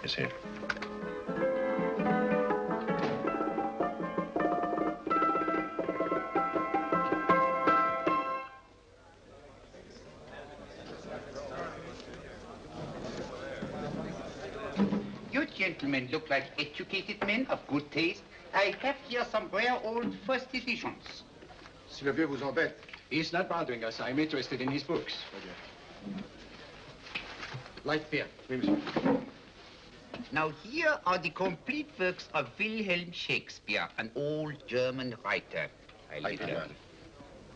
Yes, here. You gentlemen look like educated men of good taste. I have here some rare old first editions. Si le vieux vous embête. He's not bothering us. I'm interested in his books. Light beer. Oui, monsieur. Now here are the complete works of Wilhelm Shakespeare, an old German writer.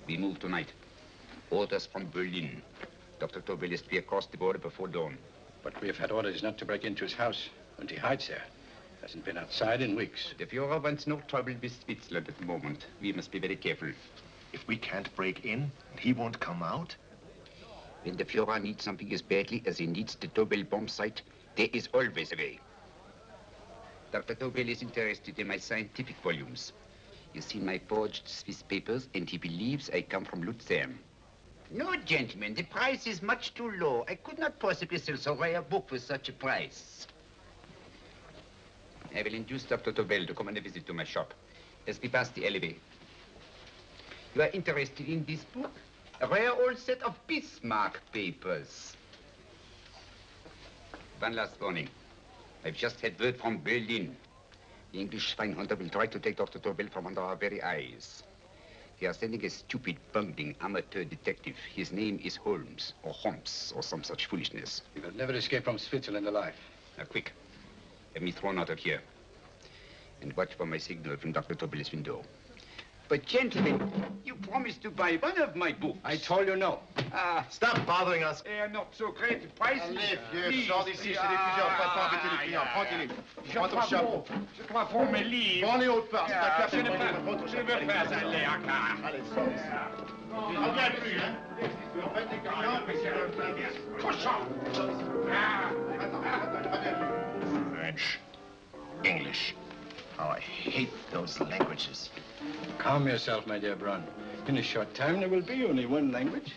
We move tonight. Orders from Berlin. Dr. Tobel is to be across the border before dawn. But we have had orders not to break into his house, and he hides there. Hasn't been outside in weeks. The Führer wants no trouble with Switzerland at the moment. We must be very careful. If we can't break in, and he won't come out? When the Führer needs something as badly as he needs the Tobel bomb site, there is always a way. Dr. Tobel is interested in my scientific volumes. He's seen my forged Swiss papers, and he believes I come from Lucerne. No, gentlemen, the price is much too low. I could not possibly sell so rare a book for such a price. I will induce Dr. Tobel to come on a visit to my shop as we pass the alleyway. You are interested in this book? A rare old set of Bismarck papers. One last warning. I've just had word from Berlin. The English spy hunter will try to take Dr. Tobel from under our very eyes. They are sending a stupid, bungling amateur detective. His name is Holmes, or some such foolishness. He will never escape from Switzerland alive. Now, quick. Have me thrown out of here. And watch for my signal from Dr. Tobel's window. But, gentlemen, you promised to buy one of my books. I told you no. Stop bothering us. They are not so great prices. Allez, vieux, sors d'ici, c'est des fusils. On ne va pas embêter les clients. Prends tes livres. Prends ton chapeau. Je crois pour mes livres. Prends les hautes parts. C'est ta classe. Je ne veux pas aller à car. Allez, sors d'ici. Tu ne reviens plus, hein? Tu embêtes les clients, mais c'est le plein. Cochon! French, English. How I hate those languages. Calm yourself, my dear Braun. In a short time, there will be only one language.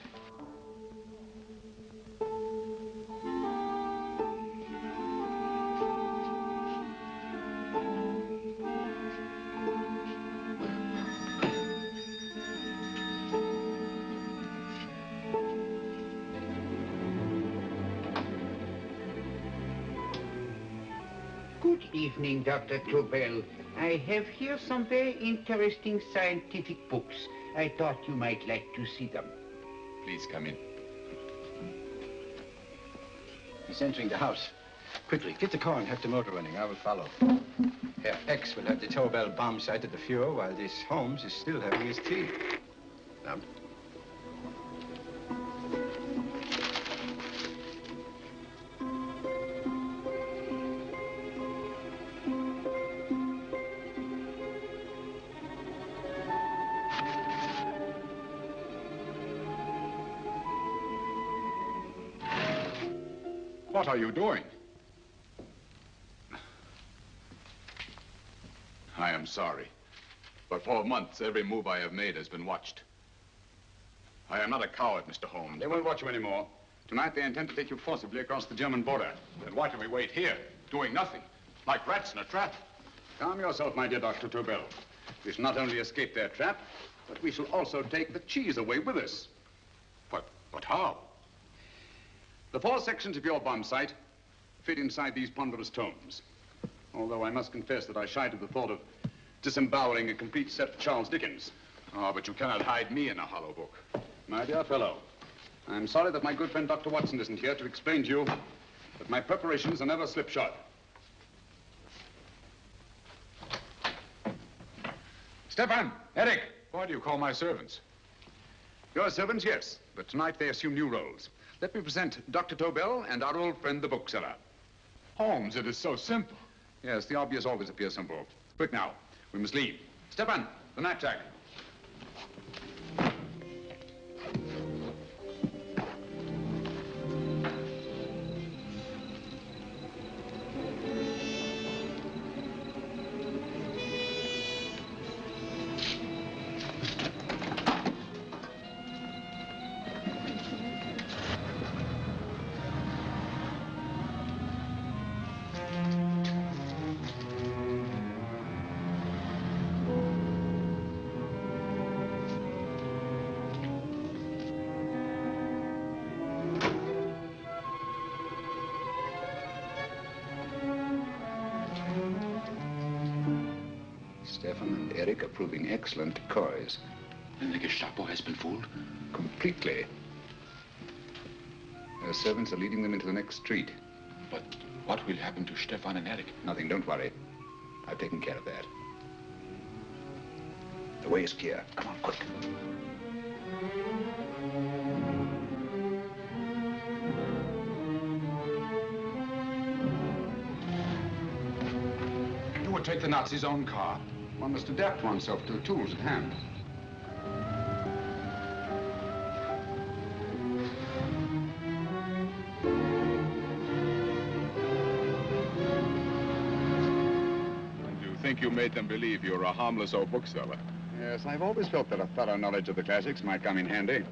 Good evening, Dr. Tobel. I have here some very interesting scientific books. I thought you might like to see them. Please come in. He's entering the house. Quickly, get the car and have the motor running. I will follow. Herr X will have the Tobel bomb site at the Führer while this Holmes is still having his tea. Now. What are you doing? I am sorry, but for months, every move I have made has been watched. I am not a coward, Mr. Holmes. They won't watch you anymore. Tonight, they intend to take you forcibly across the German border. Then why do we wait here, doing nothing, like rats in a trap? Calm yourself, my dear Dr. Tobel. We shall not only escape their trap, but we shall also take the cheese away with us. But how? The 4 sections of your bomb sight fit inside these ponderous tomes. Although I must confess that I shied at the thought of disemboweling a complete set of Charles Dickens. Oh, but you cannot hide me in a hollow book. My dear fellow, I'm sorry that my good friend Dr. Watson isn't here to explain to you that my preparations are never slipshod. Stefan, Eric. Why do you call my servants? Your servants, yes, but tonight they assume new roles. Let me present Dr. Tobel and our old friend, the bookseller. Holmes, it is so simple. Yes, the obvious always appears simple. Quick now, we must leave. Stefan, the knapsack. Stefan and Eric are proving excellent decoys. Then the Gestapo has been fooled? Completely. Their servants are leading them into the next street. But what will happen to Stefan and Eric? Nothing, don't worry. I've taken care of that. The way is clear. Come on, quick. You would take the Nazis' own car? One must adapt oneself to the tools at hand. You think you made them believe you're a harmless old bookseller? Yes, I've always felt that a thorough knowledge of the classics might come in handy.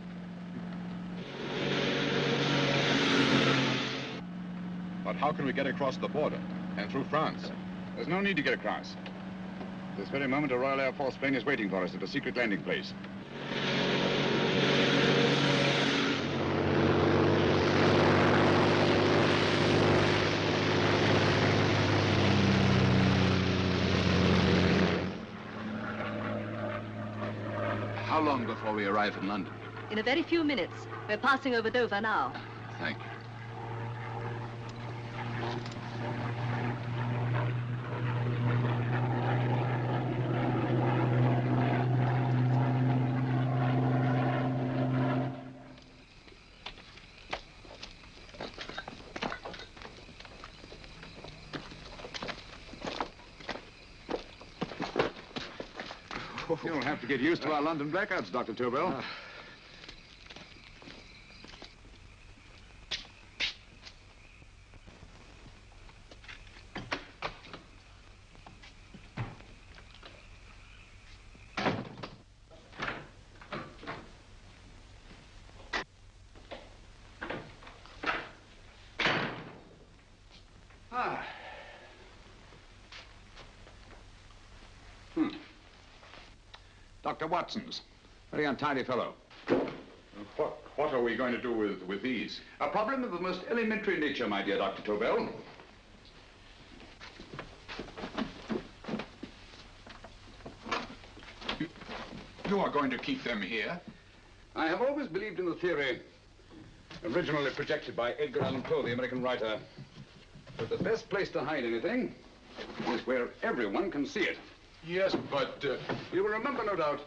But how can we get across the border and through France? There's no need to get across. This very moment, a Royal Air Force plane is waiting for us at a secret landing place. How long before we arrive in London? In a very few minutes. We're passing over Dover now. Thank you. You'll have to get used to our London blackouts, Dr. Tobel. Dr. Watson's. Very untidy fellow. What are we going to do with these? A problem of the most elementary nature, my dear Dr. Tobel. You are going to keep them here? I have always believed in the theory, originally projected by Edgar Allan Poe, the American writer, that the best place to hide anything is where everyone can see it. Yes, but... You will remember, no doubt,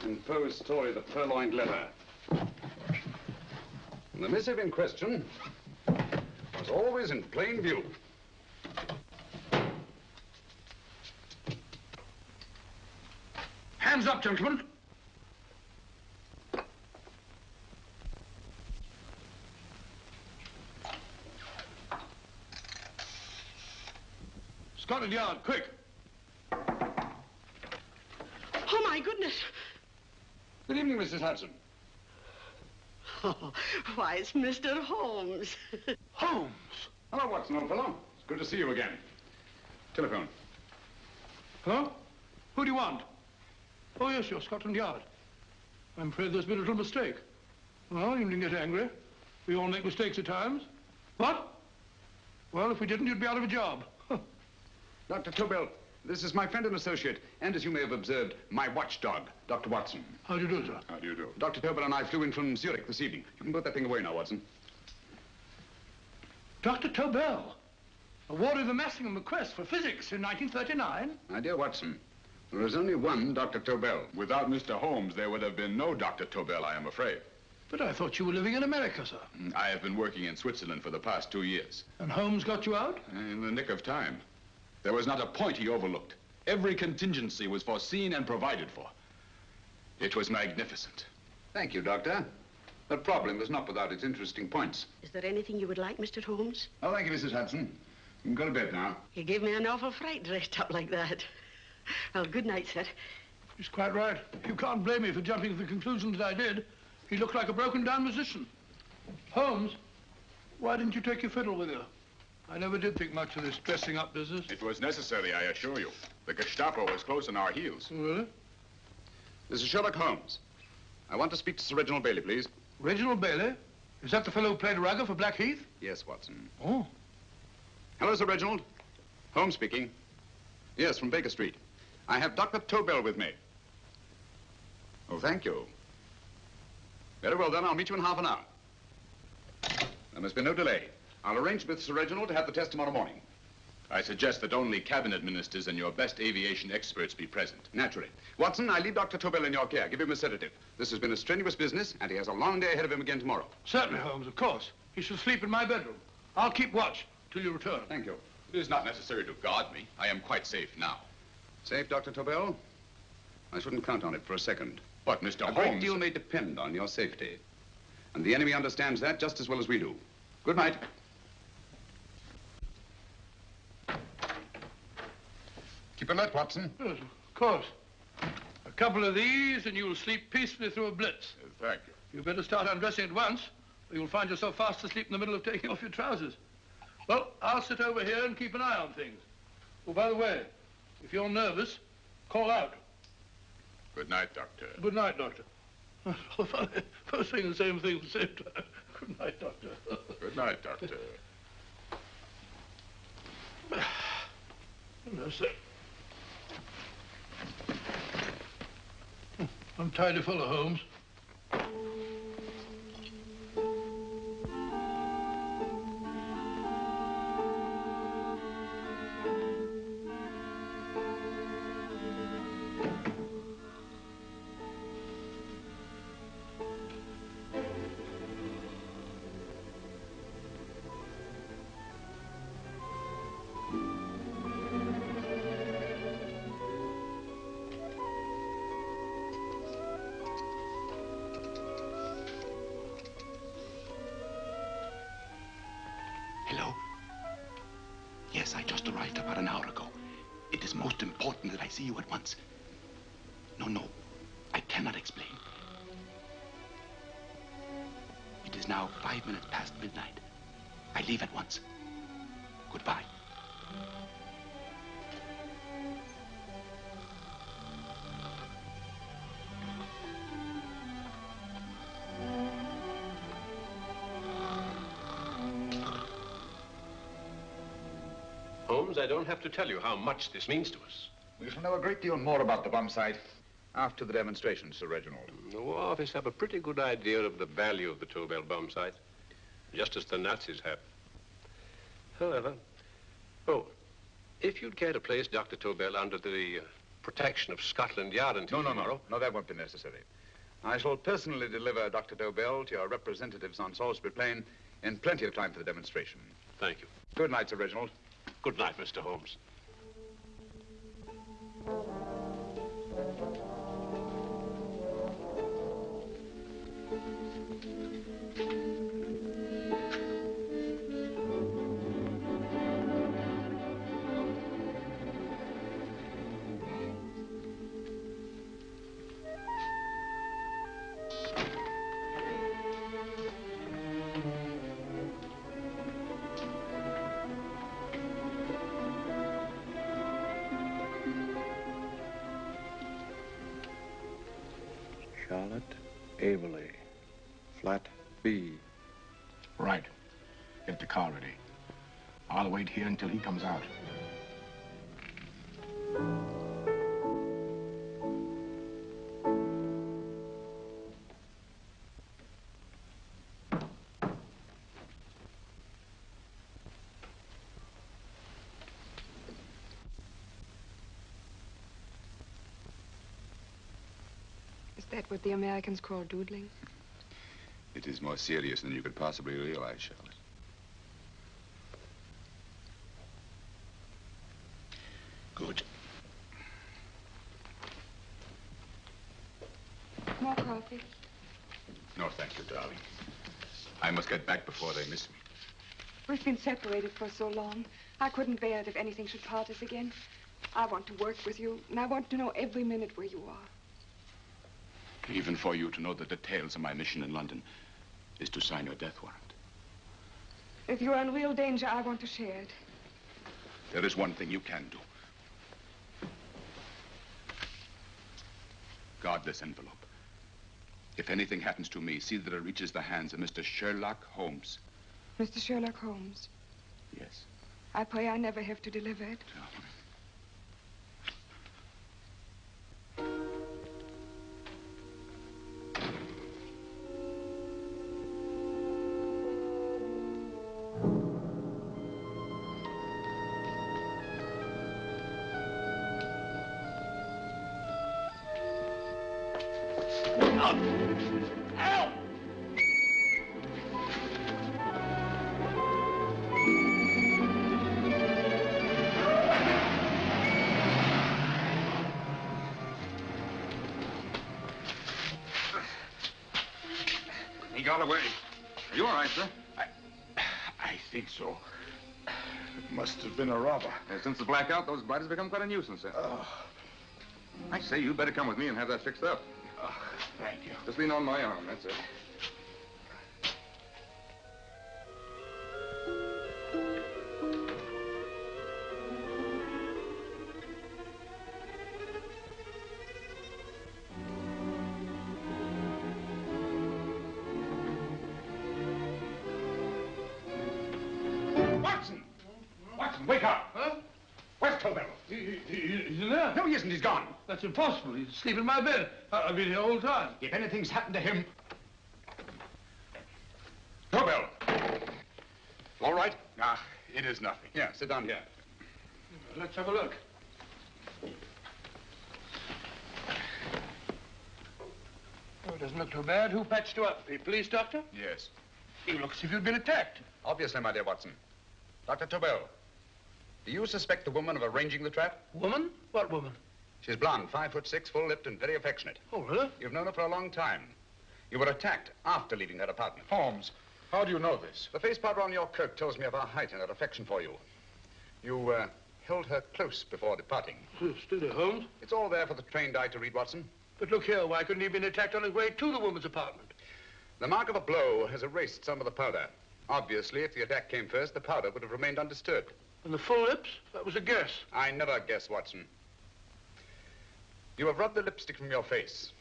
in Poe's story, The Purloined Letter. The missive in question was always in plain view. Hands up, gentlemen. Scotland Yard, quick. Oh, my goodness. Good evening, Mrs. Hudson. Oh, why, it's Mr. Holmes. Holmes. Hello, Watson, old fellow. It's good to see you again. Telephone. Hello? Who do you want? Oh, yes, you're Scotland Yard. I'm afraid there's been a little mistake. Well, you needn't get angry. We all make mistakes at times. What? Well, if we didn't, you'd be out of a job. Dr. Tobel, this is my friend and associate, and as you may have observed, my watchdog, Dr. Watson. How do you do, sir? How do you do? Dr. Tobel and I flew in from Zurich this evening. You can put that thing away now, Watson. Dr. Tobel, awarded the Massingham Bequest for physics in 1939. My dear Watson, there is only one Dr. Tobel. Without Mr. Holmes, there would have been no Dr. Tobel, I am afraid. But I thought you were living in America, sir. I have been working in Switzerland for the past 2 years. And Holmes got you out? In the nick of time. There was not a point he overlooked. Every contingency was foreseen and provided for. It was magnificent. Thank you, Doctor. The problem was not without its interesting points. Is there anything you would like, Mr. Holmes? Oh, thank you, Mrs. Hudson. You can go to bed now. You gave me an awful fright dressed up like that. Well, good night, sir. He's quite right. You can't blame me for jumping to the conclusion that I did. He looked like a broken-down musician. Holmes, why didn't you take your fiddle with you? I never did think much of this dressing-up business. It was necessary, I assure you. The Gestapo was close on our heels. Really? This is Sherlock Holmes. I want to speak to Sir Reginald Bailey, please. Reginald Bailey? Is that the fellow who played Rugger for Blackheath? Yes, Watson. Oh. Hello, Sir Reginald. Holmes speaking. Yes, from Baker Street. I have Dr. Tobel with me. Oh, thank you. Very well, then. I'll meet you in half an hour. There must be no delay. I'll arrange with Sir Reginald to have the test tomorrow morning. I suggest that only cabinet ministers and your best aviation experts be present. Naturally. Watson, I leave Dr. Tobel in your care. Give him a sedative. This has been a strenuous business, and he has a long day ahead of him again tomorrow. Certainly, Holmes, of course. He shall sleep in my bedroom. I'll keep watch till you return. Thank you. It is not necessary to guard me. I am quite safe now. Safe, Dr. Tobel? I shouldn't count on it for a second. But, Mr. A Holmes... great deal may depend on your safety. And the enemy understands that just as well as we do. Good night. Keep alert, Watson. Yes, of course. A couple of these and you'll sleep peacefully through a blitz. Thank you. You better start undressing at once, or you'll find yourself fast asleep in the middle of taking off your trousers. Well, I'll sit over here and keep an eye on things. Oh, by the way, if you're nervous, call out. Good night, Doctor. Good night, Doctor. Both saying the same thing at the same time. Good night, Doctor. Good night, Doctor. No, sir. I'm tidy full of Holmes. Hello? Yes, I just arrived about an hour ago. It is most important that I see you at once. No, I cannot explain. It is now 5 minutes past midnight. I leave at once. Goodbye. Holmes, I don't have to tell you how much this means to us. We shall know a great deal more about the bomb site after the demonstration, Sir Reginald. The War Office have a pretty good idea of the value of the Tobel bomb site, just as the Nazis have. However, if you'd care to place Dr. Tobel under the protection of Scotland Yard until tomorrow... No, that won't be necessary. I shall personally deliver Dr. Tobel to your representatives on Salisbury Plain in plenty of time for the demonstration. Thank you. Good night, Sir Reginald. Good night, Mr. Holmes. Charlotte Averley. Flat B. Right. Get the car ready. I'll wait here until he comes out. Is that what the Americans call doodling? It is more serious than you could possibly realize, Charlotte. Good. More coffee? No, thank you, darling. I must get back before they miss me. We've been separated for so long. I couldn't bear it if anything should part us again. I want to work with you, and I want to know every minute where you are. Even for you to know the details of my mission in London is to sign your death warrant. If you're in real danger, I want to share it. There is one thing you can do. Guard this envelope. If anything happens to me, see that it reaches the hands of Mr. Sherlock Holmes. Mr. Sherlock Holmes? Yes. I pray I never have to deliver it. He got away. Are you all right, sir? I think so. It must have been a robber. Since the blackout, those blighters become quite a nuisance, sir. I say, you better come with me and have that fixed up. Thank you. Just lean on my arm, that's it. Watson! Watson, wake up! Huh? Where's Tobel? He's in there. No, he isn't. He's gone. That's impossible. He's asleep in my bed. I've been here all the time. If anything's happened to him... Tobel! All right? Ah, it is nothing. Yeah, sit down here. Let's have a look. Oh, it doesn't look too bad. Who patched you up? The police doctor? Yes. You look as if you'd been attacked. Obviously, my dear Watson. Dr. Tobel, do you suspect the woman of arranging the trap? Woman? What woman? She's blonde, 5'6", full-lipped, and very affectionate. Oh, really? You've known her for a long time. You were attacked after leaving her apartment. Holmes, how do you know this? The face powder on your coat tells me of her height and her affection for you. You held her close before departing. Still there, Holmes? It's all there for the trained eye to read, Watson. But look here, why couldn't he have been attacked on his way to the woman's apartment? The mark of a blow has erased some of the powder. Obviously, if the attack came first, the powder would have remained undisturbed. And the full lips? That was a guess. I never guess, Watson. You have rubbed the lipstick from your face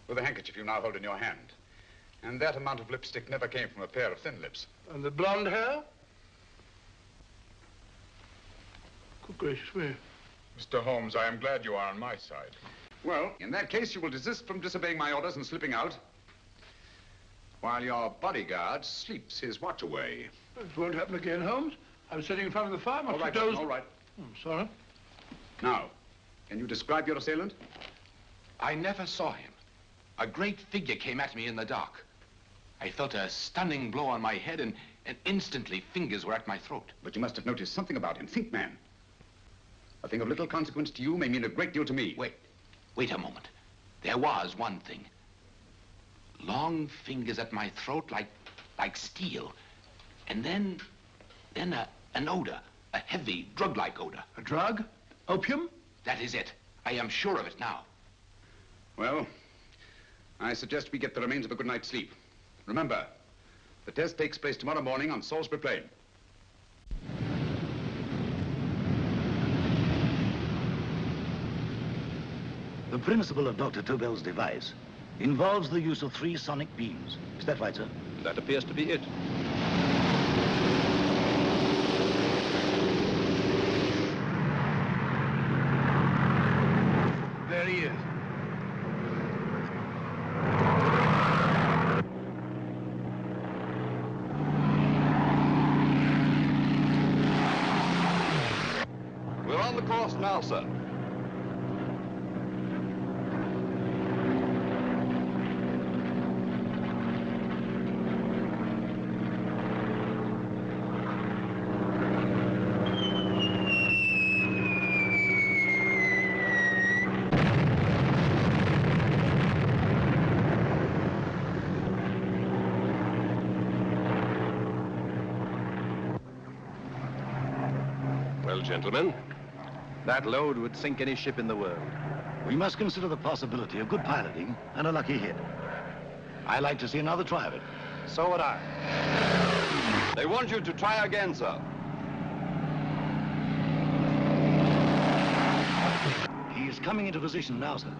with the handkerchief you now hold in your hand. And that amount of lipstick never came from a pair of thin lips. And the blonde hair? Good gracious me. Mr. Holmes, I am glad you are on my side. Well, in that case, you will desist from disobeying my orders and slipping out while your bodyguard sleeps his watch away. It won't happen again, Holmes. I was sitting in front of the fire. All right, Watson, all right. I'm sorry. Now, can you describe your assailant? I never saw him. A great figure came at me in the dark. I felt a stunning blow on my head, and instantly fingers were at my throat. But you must have noticed something about him. Think, man. A thing of little consequence to you may mean a great deal to me. Wait a moment. There was one thing. Long fingers at my throat like steel. And then an odor, a heavy, drug-like odor. A drug? Opium? That is it. I am sure of it now. Well, I suggest we get the remains of a good night's sleep. Remember, the test takes place tomorrow morning on Salisbury Plain. The principle of Dr. Tobel's device involves the use of 3 sonic beams. Is that right, sir? That appears to be it. There he is. We're on the course now, sir. Well, gentlemen, That load would sink any ship in the world. We must consider the possibility of good piloting and a lucky hit. I like to see another try of it. So would I. They want you to try again, sir. He's coming into position now, sir.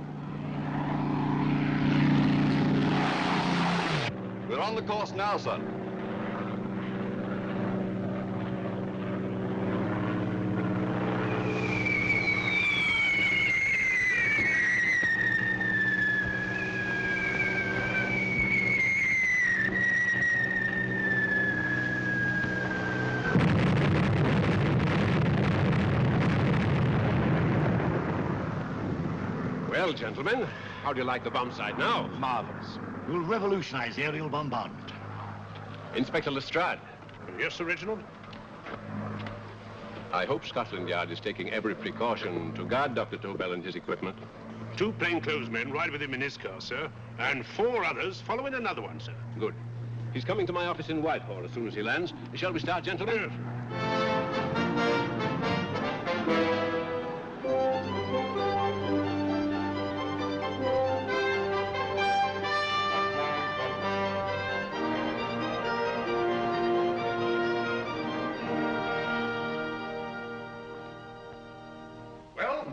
We're on the course now, sir. well, gentlemen, how do you like the bomb sight now? Marvelous. We'll revolutionize aerial bombardment. Inspector Lestrade. Yes, Sir Reginald? I hope Scotland Yard is taking every precaution to guard Dr. Tobel and his equipment. 2 plainclothes men ride with him in his car, sir, and 4 others follow in another one, sir. Good. He's coming to my office in Whitehall as soon as he lands. Shall we start, gentlemen? Well,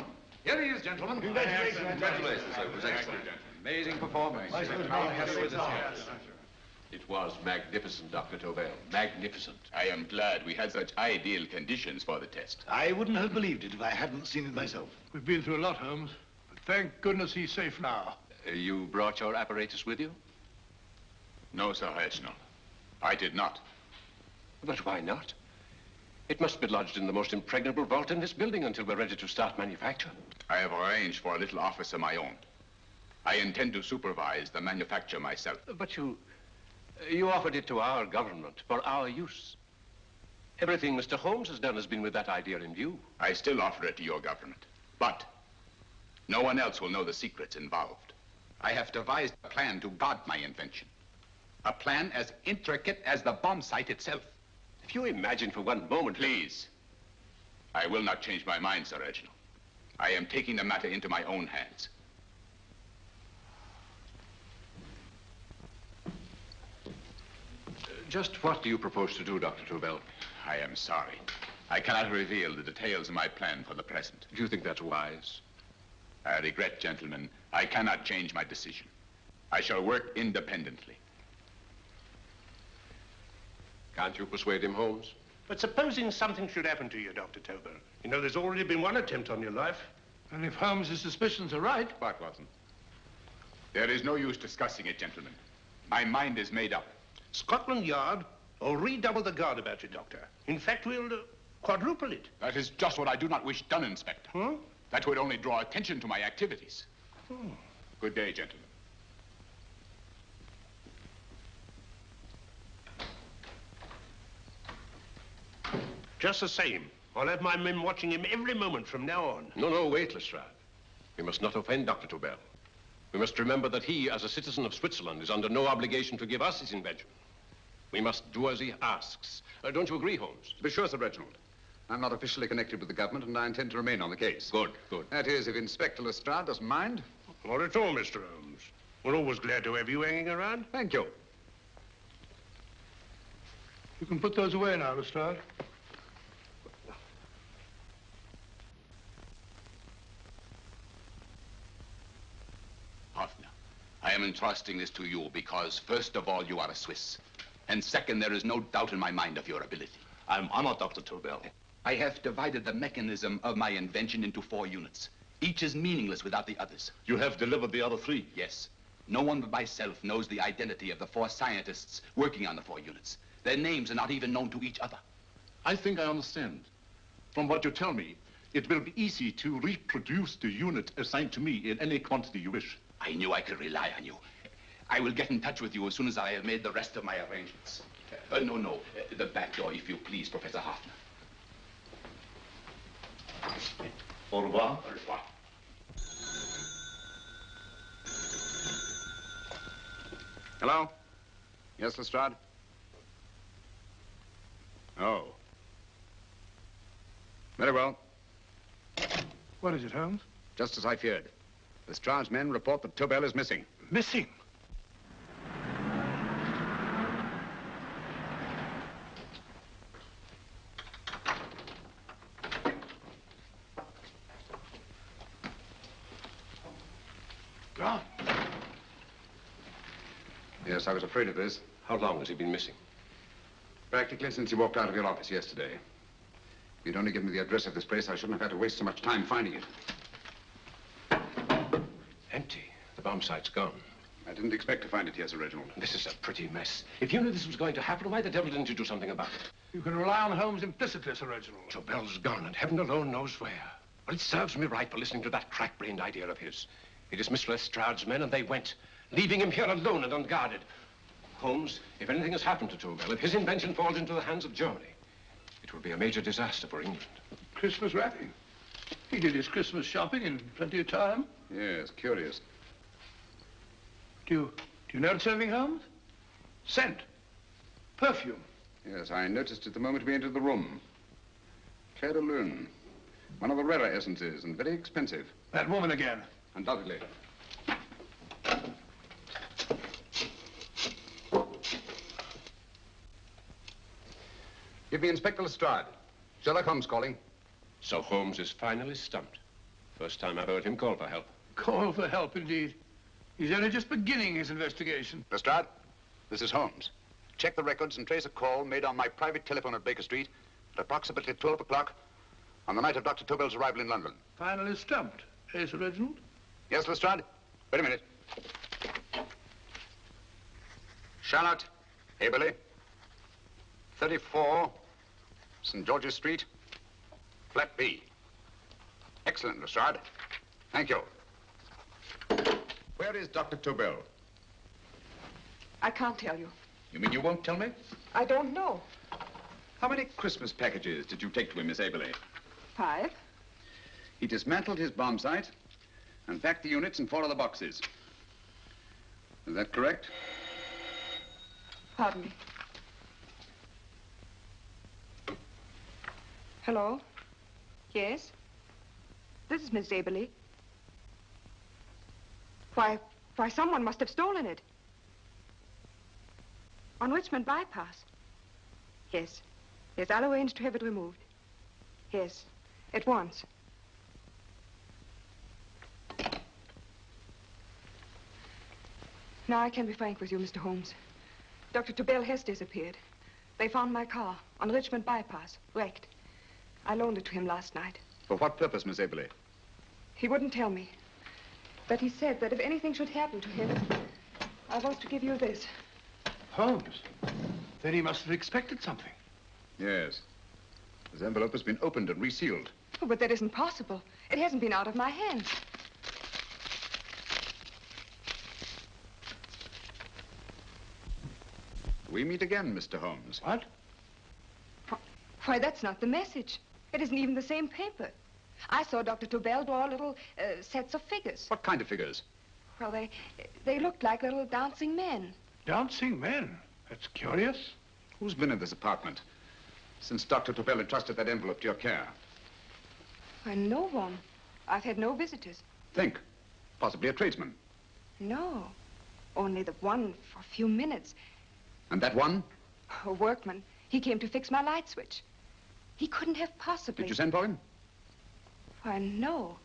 here he is, gentlemen. Congratulations. Congratulations, sir. It was excellent. Amazing performance. It was magnificent, Dr. Tobel. Magnificent. I am glad we had such ideal conditions for the test. I wouldn't have believed it if I hadn't seen it myself. We've been through a lot, Holmes, but thank goodness he's safe now. You brought your apparatus with you? No, Sir Reginald. I did not. But why not? It must be lodged in the most impregnable vault in this building until we're ready to start manufacture. I have arranged for a little office of my own. I intend to supervise the manufacture myself. But you offered it to our government for our use. Everything Mr. Holmes has done has been with that idea in view. I still offer it to your government, but no one else will know the secrets involved. I have devised a plan to guard my invention. A plan as intricate as the bomb site itself. If you imagine for one moment... Please. I will not change my mind, Sir Reginald. I am taking the matter into my own hands. Just what do you propose to do, Dr. Tobel? I am sorry. I cannot reveal the details of my plan for the present. Do you think that's wise? I regret, gentlemen, I cannot change my decision. I shall work independently. Can't you persuade him, Holmes? But supposing something should happen to you, Dr. Tobel. You know, there's already been one attempt on your life. And if Holmes' suspicions are right... What, Watson? There is no use discussing it, gentlemen. My mind is made up. Scotland Yard will redouble the guard about you, Doctor. In fact, we'll quadruple it. That is just what I do not wish done, Inspector. Huh? That would only draw attention to my activities. Hmm. Good day, gentlemen. Just the same, I'll have my men watching him every moment from now on. No, wait, Lestrade. We must not offend Dr. Tobel. We must remember that he, as a citizen of Switzerland, is under no obligation to give us his invention. We must do as he asks. Don't you agree, Holmes? To be sure, Sir Reginald. I'm not officially connected with the government, and I intend to remain on the case. Good. That is, if Inspector Lestrade doesn't mind. Not at all, Mr. Holmes. We're always glad to have you hanging around. Thank you. You can put those away now, Lestrade. Hoffner, I am entrusting this to you because, first of all, you are a Swiss. And second, there is no doubt in my mind of your ability. I'm honored, Dr. Tobel. I have divided the mechanism of my invention into 4 units. Each is meaningless without the others. You have delivered the other 3? Yes. No one but myself knows the identity of the 4 scientists working on the 4 units. Their names are not even known to each other. I think I understand. From what you tell me, it will be easy to reproduce the unit assigned to me in any quantity you wish. I knew I could rely on you. I will get in touch with you as soon as I have made the rest of my arrangements. No. The back door, if you please, Professor Hoffner. Au revoir. Au revoir. Hello? Yes, Lestrade? Oh. Very well. What is it, Holmes? Just as I feared. Lestrade's men report that Tobel is missing. Missing? Gone. Yes, I was afraid of this. How long has he been missing? Practically since he walked out of your office yesterday. If you'd only given me the address of this place, I shouldn't have had to waste so much time finding it. Empty. The bomb site's gone. I didn't expect to find it here, Sir Reginald. This is a pretty mess. If you knew this was going to happen, why the devil didn't you do something about it? You can rely on Holmes implicitly, Sir Reginald. Tobel's gone, and heaven alone knows where. Well, it serves me right for listening to that crack-brained idea of his. He dismissed Lestrade's men, and they went, leaving him here alone and unguarded. Holmes, if anything has happened to Tobel, if his invention falls into the hands of Germany, it will be a major disaster for England. Christmas wrapping. He did his Christmas shopping in plenty of time. Yes, curious. Do you notice anything, Holmes? Scent. Perfume. Yes, I noticed it the moment we entered the room. Claire de Lune. One of the rarer essences, and very expensive. That woman again. Undoubtedly. Give me Inspector Lestrade. Sherlock Holmes calling. So Holmes is finally stumped. First time I've heard him call for help. Call for help, indeed. He's only just beginning his investigation. Lestrade, this is Holmes. Check the records and trace a call made on my private telephone at Baker Street at approximately 12 o'clock on the night of Dr. Tobel's arrival in London. Finally stumped, eh, Sir Reginald? Yes, Lestrade. Wait a minute. Charlotte, Aberley, 34, St. George's Street, flat B. Excellent, Lestrade. Thank you. Where is Dr. Tobel? I can't tell you. You mean you won't tell me? I don't know. How many Christmas packages did you take to him, Miss Aberley? 5. He dismantled his bomb site and packed the units in 4 other boxes. Is that correct? Pardon me. Hello? Yes? This is Miss Aberley. Why, someone must have stolen it. On Richmond Bypass. Yes. Yes, I'll arrange to have it removed. Yes, at once. Now I can be frank with you, Mr. Holmes. Dr. Tobel has disappeared. They found my car on Richmond Bypass, wrecked. I loaned it to him last night. For what purpose, Miss Aberley? He wouldn't tell me. But he said that if anything should happen to him, I was to give you this. Holmes? Then he must have expected something. Yes. This envelope has been opened and resealed. Oh, but that isn't possible. It hasn't been out of my hands. We meet again, Mr. Holmes. What? Why, that's not the message. It isn't even the same paper. I saw Dr. Tobel draw little sets of figures. What kind of figures? Well, they looked like little dancing men. Dancing men? That's curious. Who's been in this apartment since Dr. Tobel entrusted that envelope to your care? Why, no one. I've had no visitors. Think. Possibly a tradesman. No. Only the one for a few minutes. And that one? A workman. He came to fix my light switch. He couldn't have possibly... Did you send for him? Why, no.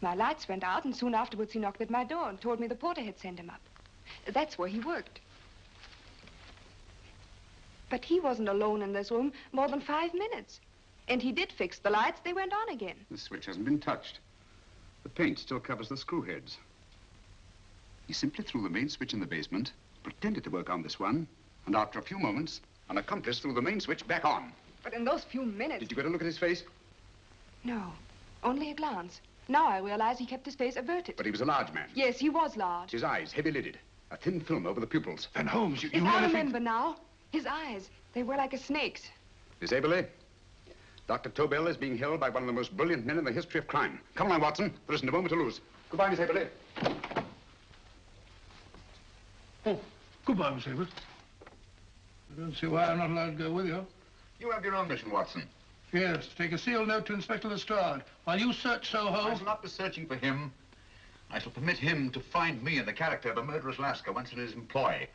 My lights went out, and soon afterwards he knocked at my door and told me the porter had sent him up. That's where he worked. But he wasn't alone in this room more than 5 minutes. And he did fix the lights. They went on again. The switch hasn't been touched. The paint still covers the screw heads. He simply threw the main switch in the basement, pretended to work on this one, and after a few moments, an accomplice threw the main switch back on. But in those few minutes... Did you get a look at his face? No, only a glance. Now I realize he kept his face averted. But he was a large man. Yes, he was large. His eyes heavy-lidded. A thin film over the pupils. Then Holmes, you Yes, really I think... remember now. His eyes, they were like a snake's. Miss Aberley, Dr. Tobel is being held by one of the most brilliant men in the history of crime. Come along, Watson. There isn't a moment to lose. Goodbye, Miss Aberley. Oh, goodbye, Miss Aberley. I don't see why I'm not allowed to go with you. You have your own mission, Watson. Yes, take a sealed note to Inspector Lestrade. While you search Soho... I shall not be searching for him. I shall permit him to find me in the character of a murderous lascar once in his employ,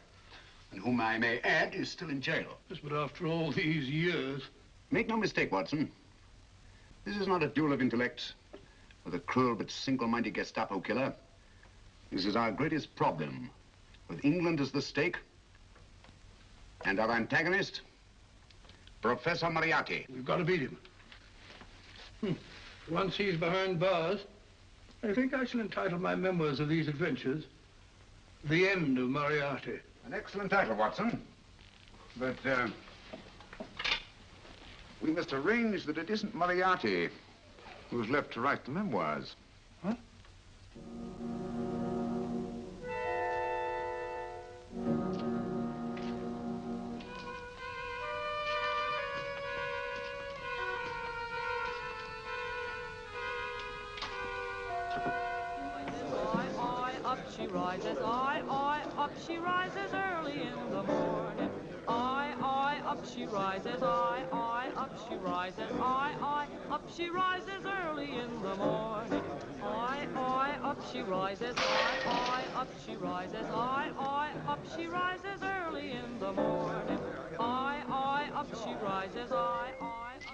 and whom I may add is still in jail. Yes, but after all these years... Make no mistake, Watson. This is not a duel of intellects with a cruel but single-minded Gestapo killer. This is our greatest problem, with England as the stake, and our antagonist, Professor Moriarty. We've got to beat him. Once he's behind bars, I think I shall entitle my memoirs of these adventures, The End of Moriarty. An excellent title, Watson. But, we must arrange that it isn't Moriarty who's left to write the memoirs. Huh? Up she rises, up she rises early in the morning. Up she rises, up she rises, up she rises early in the morning. Up she rises, up she rises, up she rises early in the morning. Up she rises, up she rises.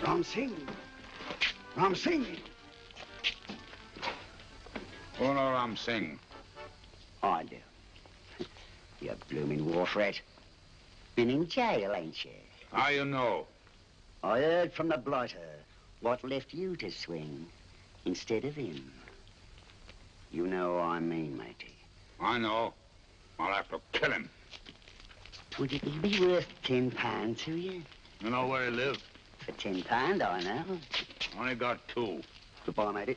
Ram Singh. Ram Singh. Oh, no, Ram Singh. I do. You blooming war threat. Been in jail, ain't you? How you know? I heard from the blighter what left you to swing instead of him. You know what I mean, matey. I know. I'll have to kill him. Would it be worth £10 to you? You know where he lives? For £10, I know. Only got 2. Goodbye, matey.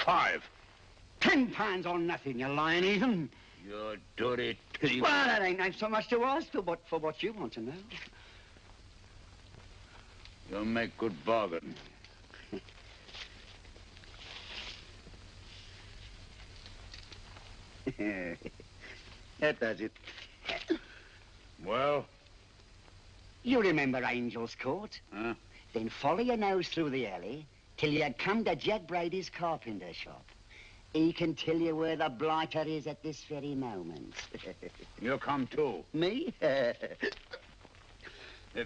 5. £10 on nothing, you lying heathen. You dirty thief. Well, that ain't so much to ask for what you want to know. You'll make good bargain. That does it. Well? You remember Angel's Court? Huh? Then follow your nose through the alley till you come to Jack Brady's carpenter shop. He can tell you where the blighter is at this very moment. You come too. Me? If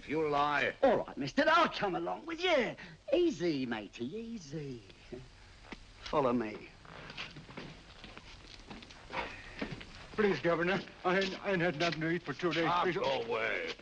you lie... All right, mister, I'll come along with you. Easy, matey, easy. Follow me. Please, Governor, I ain't had nothing to eat for 2 days. Go away.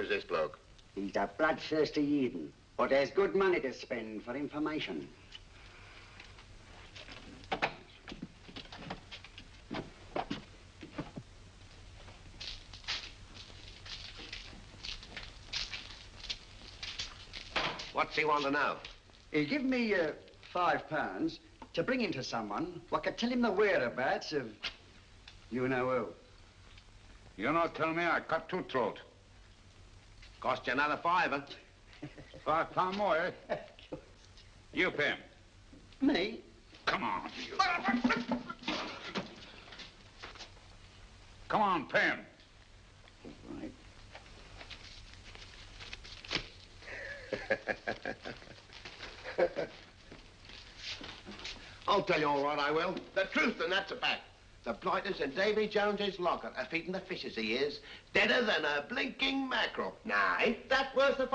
is this bloke? He's a bloodthirsty heathen, but there's good money to spend for information. What's he want to know? He give me £5 to bring him to someone what could tell him the whereabouts of you know who. You not tell me I cut two throat. Cost you another £5. £5 more, eh? You pay him. Me? Come on, you. Come on, pay him. Right. I'll tell you all right, I will. The truth, and that's a fact. The blighters in Davy Jones's locker are feeding the fishes, he is. Deader than a blinking mackerel. Now, ain't that worth a £5?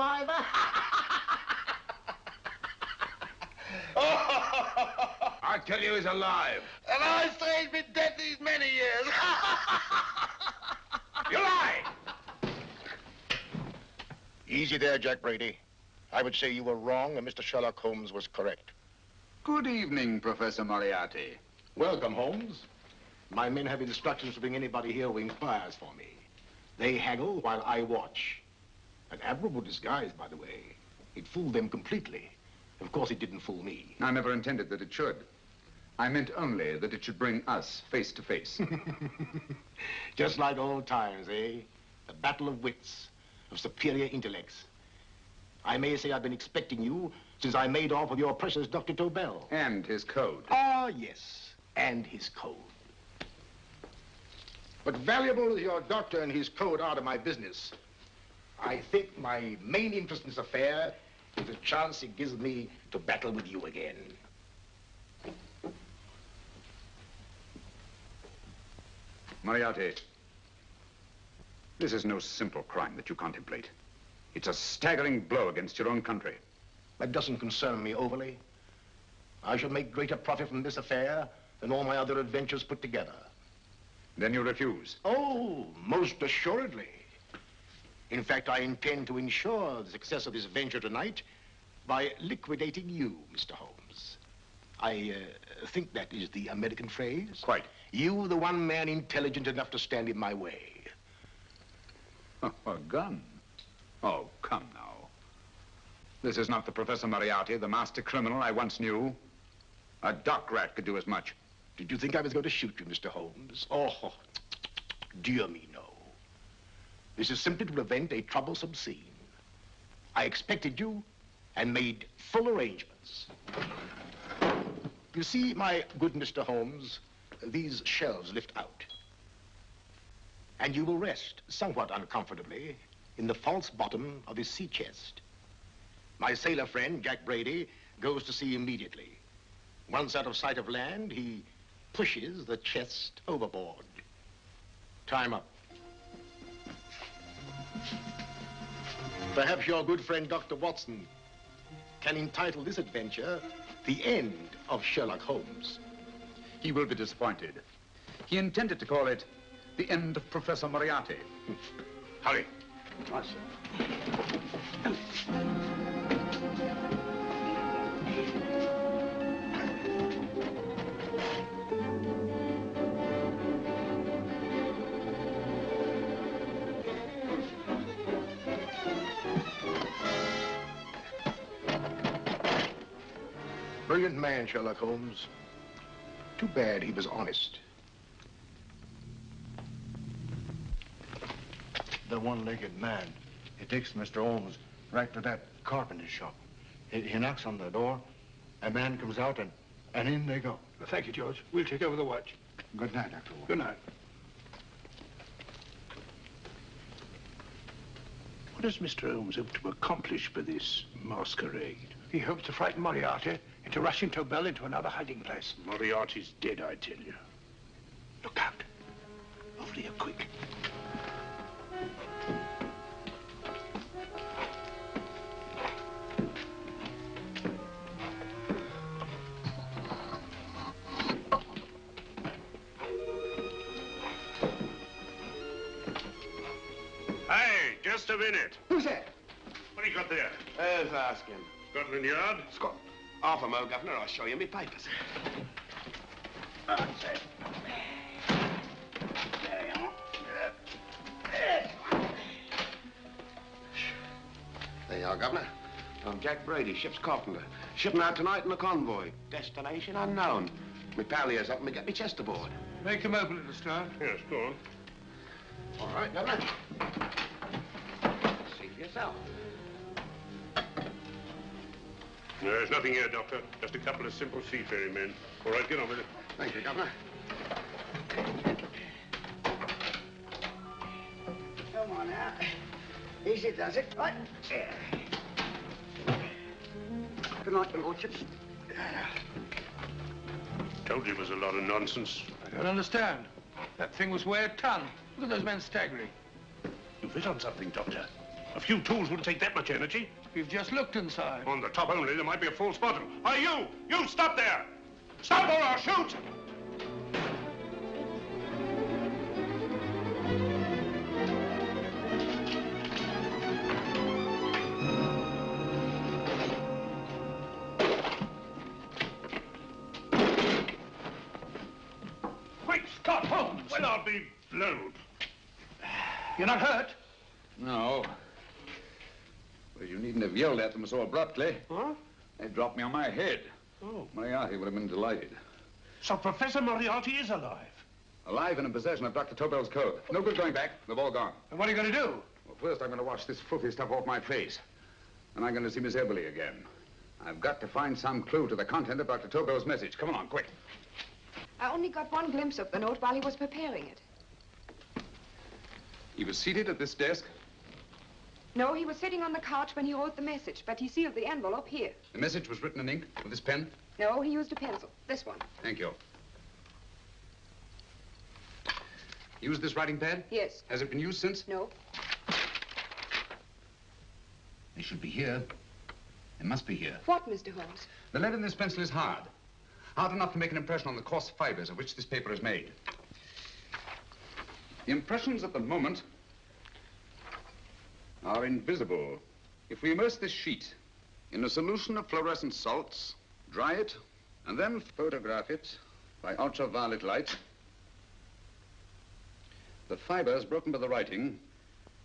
I tell you he's alive. And I say he's been dead these many years. You lie! Easy there, Jack Brady. I would say you were wrong and Mr. Sherlock Holmes was correct. Good evening, Professor Moriarty. Welcome, Holmes. My men have instructions to bring anybody here who inquires for me. They haggle while I watch. An admirable disguise, by the way. It fooled them completely. Of course, it didn't fool me. I never intended that it should. I meant only that it should bring us face to face. Just like old times, eh? A battle of wits, of superior intellects. I may say I've been expecting you since I made off with your precious Dr. Tobel. And his code. Ah, yes, and his code. But valuable as your doctor and his code are to my business, I think my main interest in this affair is the chance it gives me to battle with you again. Moriarty, this is no simple crime that you contemplate. It's a staggering blow against your own country. That doesn't concern me overly. I shall make greater profit from this affair than all my other adventures put together. Then you refuse? Oh, most assuredly. In fact, I intend to ensure the success of this venture tonight by liquidating you, Mr. Holmes. I think that is the American phrase. Quite. You, the one man intelligent enough to stand in my way. A gun? Oh, come now. This is not the Professor Moriarty, the master criminal I once knew. A dock rat could do as much. Did you think I was going to shoot you, Mr. Holmes? Oh, dear me, no. This is simply to prevent a troublesome scene. I expected you and made full arrangements. You see, my good Mr. Holmes, these shelves lift out. And you will rest somewhat uncomfortably in the false bottom of his sea chest. My sailor friend, Jack Brady, goes to sea immediately. Once out of sight of land, he pushes the chest overboard. Time up. Perhaps your good friend, Dr. Watson, can entitle this adventure The End of Sherlock Holmes. He will be disappointed. He intended to call it The End of Professor Moriarty. Hurry. Right, sir. Brilliant man, Sherlock Holmes. Too bad he was honest. The one-legged man. He takes Mr. Holmes right to that carpenter shop. He knocks on the door, a man comes out, and in they go. Well, thank you, George. We'll take over the watch. Good night, Dr. Watson. Good night. What does Mr. Holmes hope to accomplish by this masquerade? He hopes to frighten Moriarty into rushing Tobel into another hiding place. Moriarty's dead, I tell you. Look out. Over here, quick. Hey, just a have in it? Who's that? What do you got there? Who's asking? Scotland Yard? Scotland. Half a mo, Governor. I'll show you my papers. That's it. There you are. There you are, Governor. I'm Jack Brady, ship's carpenter. Shipping out tonight in a convoy. Destination unknown. My pal here's helping me get me chest aboard. Make him open it, Lestrade. Yes, go on. All right, Governor. See for yourself. No, there's nothing here, Doctor. Just a couple of simple seafaring men. All right, get on with it. Thank you, Governor. Come on now. Easy does it. Right. There. Good night, your lordships. Told you it was a lot of nonsense. I don't understand. That thing was weighed a ton. Look at those men staggering. You've hit on something, Doctor. A few tools wouldn't take that much energy. We've just looked inside. On the top only, there might be a false bottom. Hey, you! You, stop there! Stop or I'll shoot! Quick, Scott Holmes! Well, I'll be blowed. You're not hurt? No. Well, you needn't have yelled at them so abruptly. Huh? They dropped me on my head. Oh. Moriarty would have been delighted. So Professor Moriarty is alive? Alive and in possession of Dr. Tobel's code. No good going back. They've all gone. And what are you going to do? Well, first I'm going to wash this filthy stuff off my face. And I'm going to see Miss Eberly again. I've got to find some clue to the content of Dr. Tobel's message. Come along, quick. I only got one glimpse of the note while he was preparing it. He was seated at this desk. No, he was sitting on the couch when he wrote the message, but he sealed the envelope here. The message was written in ink with this pen? No, he used a pencil. This one. Thank you. Used this writing pad? Yes. Has it been used since? No. They should be here. They must be here. What, Mr. Holmes? The lead in this pencil is hard. Hard enough to make an impression on the coarse fibers of which this paper is made. The impressions at the moment are invisible. If we immerse this sheet in a solution of fluorescent salts, dry it, and then photograph it by ultraviolet light, the fibers broken by the writing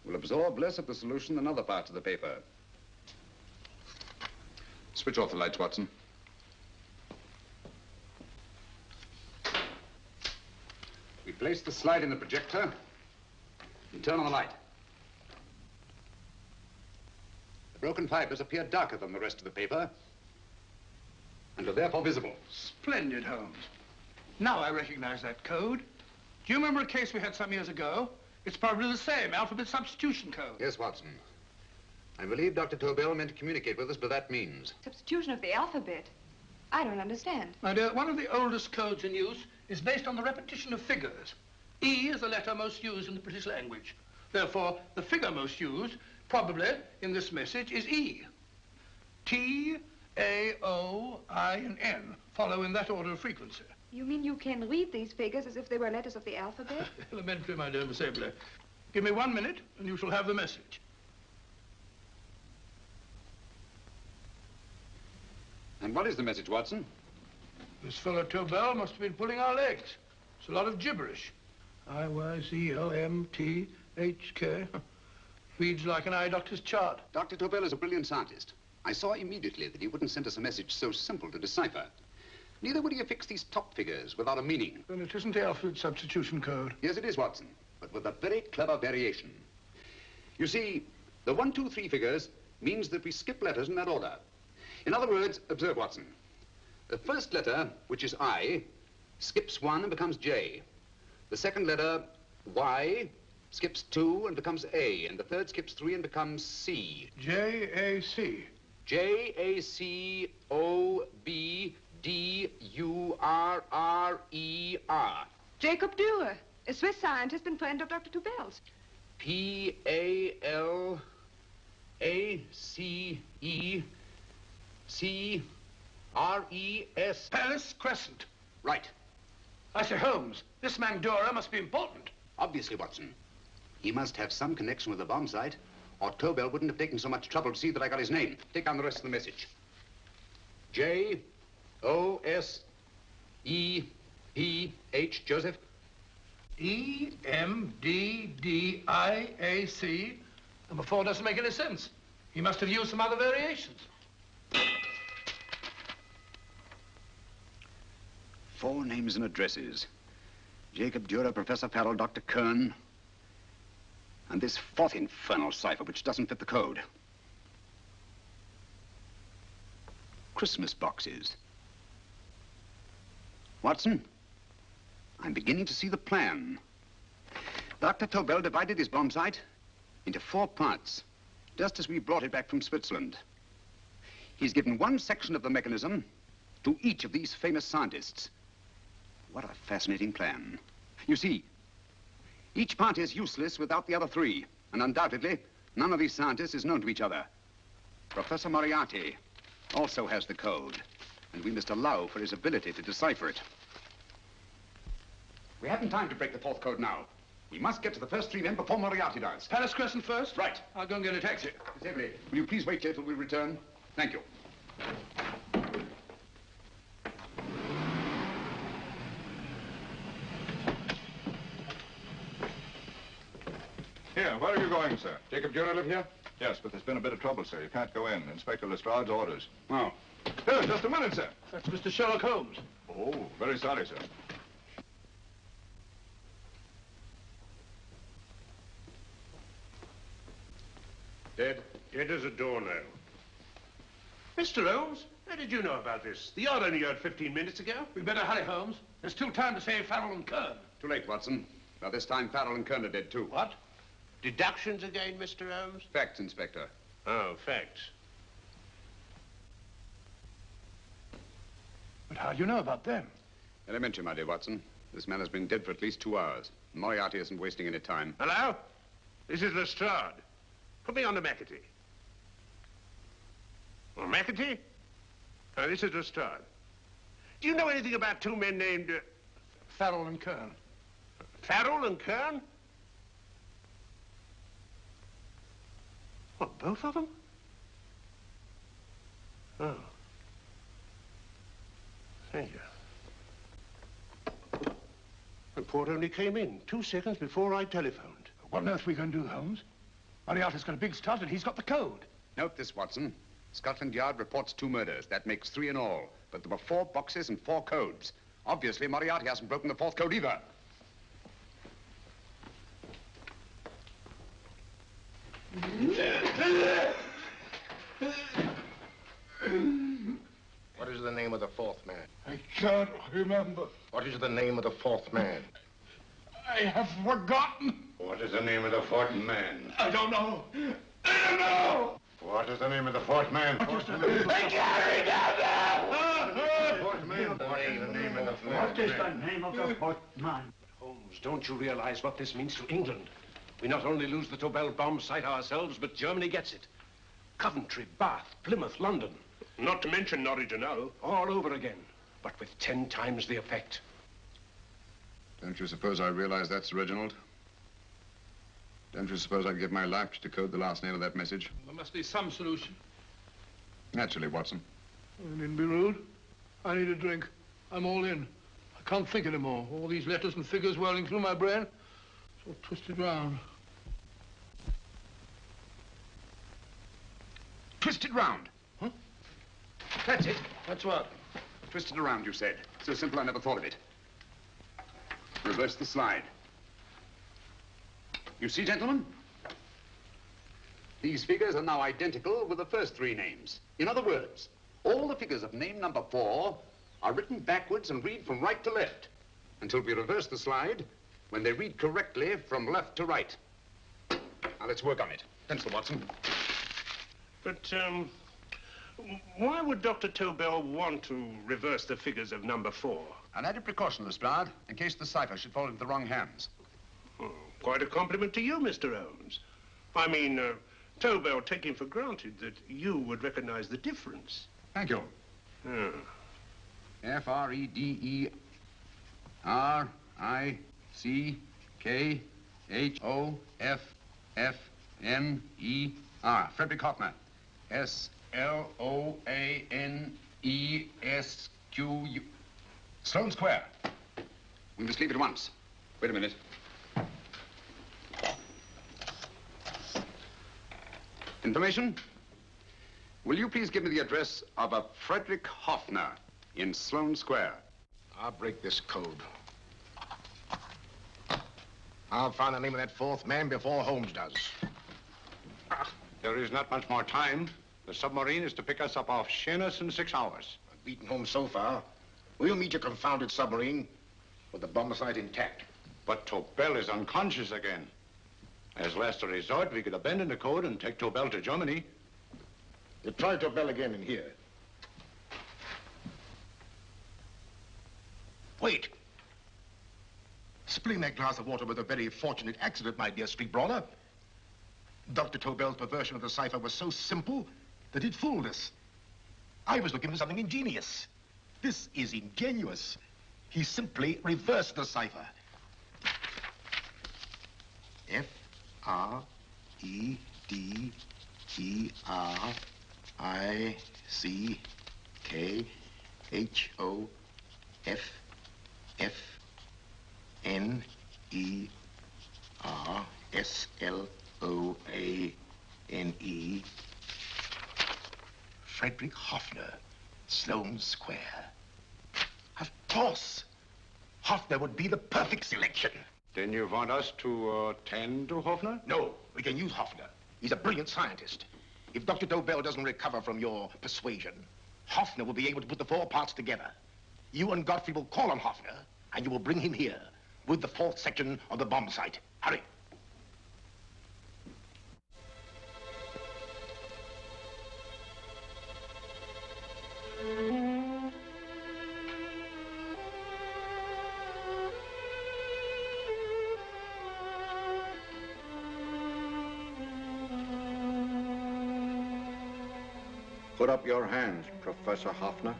will absorb less of the solution than other parts of the paper. Switch off the lights, Watson. We place the slide in the projector and turn on the light. The broken fibers appear darker than the rest of the paper and are therefore visible. Splendid, Holmes. Now I recognize that code. Do you remember a case we had some years ago? It's probably the same, alphabet substitution code. Yes, Watson. I believe Dr. Tobel meant to communicate with us by that means. Substitution of the alphabet? I don't understand. My dear, one of the oldest codes in use is based on the repetition of figures. E is the letter most used in the British language. Therefore, the figure most used, probably in this message, is E. T, A, O, I, and N follow in that order of frequency. You mean you can read these figures as if they were letters of the alphabet? Elementary, my dear Miss Eberly. Give me 1 minute, and you shall have the message. And what is the message, Watson? This fellow Tobel must have been pulling our legs. It's a lot of gibberish. I-Y-Z-O-M-T-H-K. Reads like an eye doctor's chart. Dr. Tobel is a brilliant scientist. I saw immediately that he wouldn't send us a message so simple to decipher. Neither would he have fixed these top figures without a meaning. Then it isn't the alphabet substitution code. Yes, it is, Watson, but with a very clever variation. You see, the 1, 2, 3 figures means that we skip letters in that order. In other words, observe, Watson. The first letter, which is I, skips 1 and becomes J. The second letter, Y, skips 2 and becomes A. And the third skips 3 and becomes C. J-A-C. J-A-C-O-B-D-U-R-R-E-R. Jacob Dürer, a Swiss scientist and friend of Dr. Tobel's. P-A-L-A-C-E-C-R-E-S. Palace Crescent. Right. I say, Holmes, this man Dürer must be important. Obviously, Watson. He must have some connection with the bomb site or Tobel wouldn't have taken so much trouble to see that I got his name. Take down the rest of the message. J-O-S-E-P-H, Joseph. E-M-D-D-I-A-C. Number 4 doesn't make any sense. He must have used some other variations. 4 names and addresses. Jacob Dürer, Professor Farrell, Dr. Kern, and this 4th infernal cipher, which doesn't fit the code. Christmas boxes. Watson, I'm beginning to see the plan. Dr. Tobel divided his bomb sight into 4 parts, just as we brought it back from Switzerland. He's given one section of the mechanism to each of these famous scientists. What a fascinating plan. You see, each part is useless without the other 3, and undoubtedly, none of these scientists is known to each other. Professor Moriarty also has the code, and we must allow for his ability to decipher it. We haven't time to break the 4th code now. We must get to the first 3 men before Moriarty does. Palace Crescent first? Right. I'll go and get a taxi. Miss Avery, will you please wait here till we return? Thank you. Here, where are you going, sir? Jacob Dürer live here? Yes, but there's been a bit of trouble, sir. You can't go in. Inspector Lestrade's orders. Oh. Here, just a minute, sir. That's Mr. Sherlock Holmes. Oh, very sorry, sir. Dead? Dead as a doornail. Mr. Holmes, how did you know about this? The yard only heard 15 minutes ago. We better hurry, Holmes. There's still time to save Farrell and Kern. Too late, Watson. By this time, Farrell and Kern are dead, too. What? Deductions again, Mr. Holmes? Facts, Inspector. Oh, facts. But how do you know about them? Elementary, my dear Watson. This man has been dead for at least 2 hours. Moriarty isn't wasting any time. Hello? This is Lestrade. Put me on to McAtee. Oh, McAtee? Oh, this is Lestrade. Do you know anything about 2 men named... Farrell and Kern. Farrell and Kern? What, both of them? Oh. Thank you. The report only came in 2 seconds before I telephoned. What on earth are we going to do, Holmes? Moriarty's got a big start and he's got the code. Note this, Watson. Scotland Yard reports 2 murders. That makes 3 in all. But there were 4 boxes and 4 codes. Obviously, Moriarty hasn't broken the 4th code either. What is the name of the 4th man? I can't remember. What is the name of the 4th man? I have forgotten. What is the name of the 4th man? I don't know. I don't know. What is the name of the 4th man? I can't remember. Fourth man. What is the name of the 4th man? What is the name of the 4th man? Holmes, don't you realize what this means to England? We not only lose the Tobel bomb site ourselves, but Germany gets it. Coventry, Bath, Plymouth, London. Not to mention Norwich and Hull. All over again, but with 10 times the effect. Don't you suppose I realize that, Sir Reginald? Don't you suppose I'd give my life to decode the last name of that message? There must be some solution. Naturally, Watson. You needn't be rude. I need a drink. I'm all in. I can't think anymore. All these letters and figures whirling through my brain. It's all twisted round. Twisted round. Huh? That's it. That's what? Twisted around, you said. So simple, I never thought of it. Reverse the slide. You see, gentlemen? These figures are now identical with the first 3 names. In other words, all the figures of name number 4 are written backwards and read from right to left until we reverse the slide when they read correctly from left to right. Now, let's work on it. Pencil, Watson. But, why would Dr. Tobel want to reverse the figures of number 4? An added precaution, Lestrade, in case the cipher should fall into the wrong hands. Oh, quite a compliment to you, Mr. Holmes. I mean, Tobel taking for granted that you would recognize the difference. Thank you. Oh. F-R-E-D-E-R-I-C-K-H-O-F-F-E-R. H-O-F-N-E-R. Frederick Hoffner. S-L-O-A-N-E-S-Q-U. Sloane Square. We must leave at once. Wait a minute. Information? Will you please give me the address of a Frederick Hoffner in Sloane Square? I'll break this code. I'll find the name of that fourth man before Holmes does. There is not much more time. The submarine is to pick us up off Sheerness in 6 hours. I've beaten Holmes so far. We'll meet your confounded submarine with the bomb site intact. But Tobel is unconscious again. As last resort, we could abandon the code and take Tobel to Germany. You try Tobel again in here. Wait. Spilling that glass of water was a very fortunate accident, my dear street brawler. Dr. Tobel's perversion of the cipher was so simple that it fooled us. I was looking for something ingenious. This is ingenuous. He simply reversed the cipher. F-R-E-D-H-O-F-N-E-R-S-L-O-A-N-E. Frederick Hoffner, Sloane Square. Of course. Hoffner would be the perfect selection. Then you want us to attend to Hoffner? No, we can use Hoffner. He's a brilliant scientist. If Dr. Tobel doesn't recover from your persuasion, Hoffner will be able to put the 4 parts together. You and Godfrey will call on Hoffner, and you will bring him here with the 4th section of the bomb site. Hurry. Put up your hands, Professor Hoffner.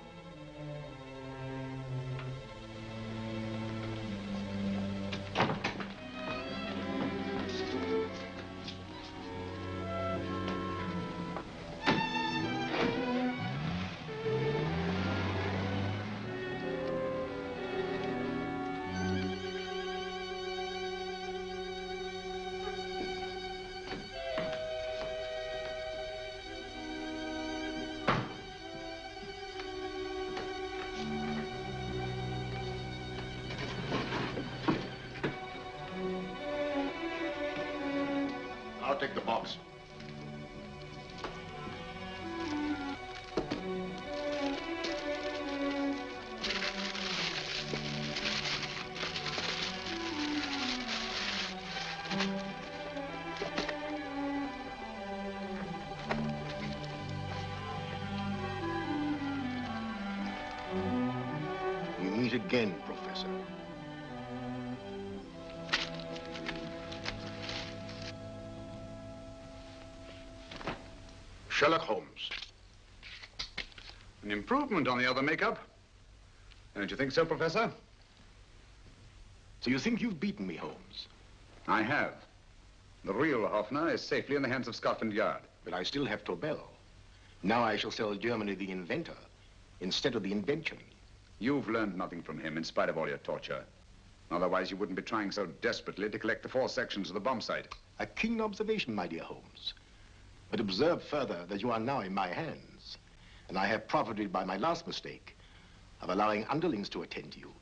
I'll take the box. We meet again, Professor. Sherlock Holmes. An improvement on the other makeup. Don't you think so, Professor? So you think you've beaten me, Holmes? I have. The real Hoffner is safely in the hands of Scotland Yard. But I still have Tobel. Now I shall sell Germany the inventor instead of the invention. You've learned nothing from him in spite of all your torture. Otherwise, you wouldn't be trying so desperately to collect the 4 sections of the bomb site. A keen observation, my dear Holmes. But observe further that you are now in my hands, and I have profited by my last mistake of allowing underlings to attend to you.